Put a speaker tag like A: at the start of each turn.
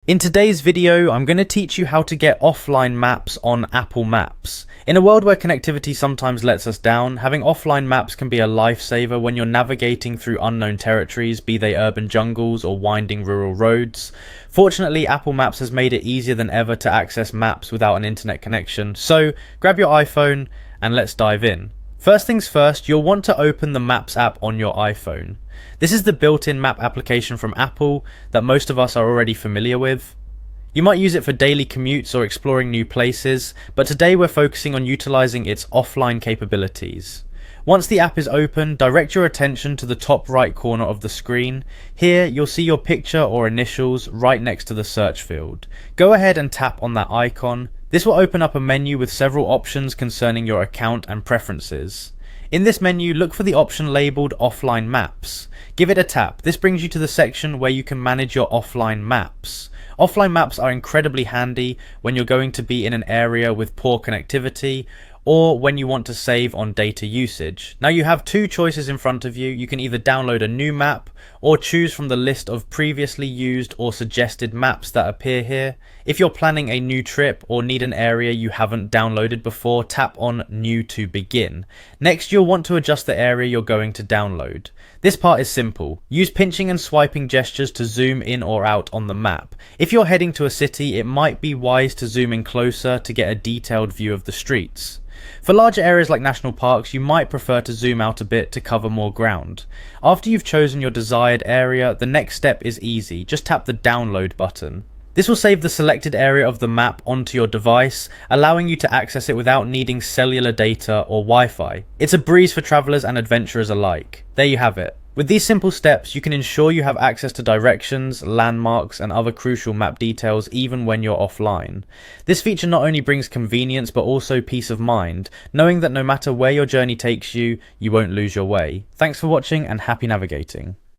A: In today's video, I'm going to teach you how to get offline maps on Apple Maps. In a world where connectivity sometimes lets us down, having offline maps can be a lifesaver when you're navigating through unknown territories, be they urban jungles or winding rural roads. Fortunately, Apple Maps has made it easier than ever to access maps without an internet connection, so grab your iPhone and let's dive in. First things first, you'll want to open the Maps app on your iPhone. This is the built-in map application from Apple that most of us are already familiar with. You might use it for daily commutes or exploring new places, but today we're focusing on utilizing its offline capabilities. Once the app is open, direct your attention to the top right corner of the screen. Here, you'll see your picture or initials right next to the search field. Go ahead and tap on that icon. This will open up a menu with several options concerning your account and preferences. In this menu, look for the option labelled Offline Maps. Give it a tap. This brings you to the section where you can manage your offline maps. Offline maps are incredibly handy when you're going to be in an area with poor connectivity or when you want to save on data usage. Now you have two choices in front of you. You can either download a new map or choose from the list of previously used or suggested maps that appear here. If you're planning a new trip or need an area you haven't downloaded before, tap on New to begin. Next, you'll want to adjust the area you're going to download. This part is simple. Use pinching and swiping gestures to zoom in or out on the map. If you're heading to a city, it might be wise to zoom in closer to get a detailed view of the streets. For larger areas like national parks, you might prefer to zoom out a bit to cover more ground. After you've chosen your desired area, the next step is easy. Just tap the download button. This will save the selected area of the map onto your device, allowing you to access it without needing cellular data or Wi-Fi. It's a breeze for travelers and adventurers alike. There you have it. With these simple steps, you can ensure you have access to directions, landmarks, and other crucial map details even when you're offline. This feature not only brings convenience but also peace of mind, knowing that no matter where your journey takes you, you won't lose your way. Thanks for watching and happy navigating.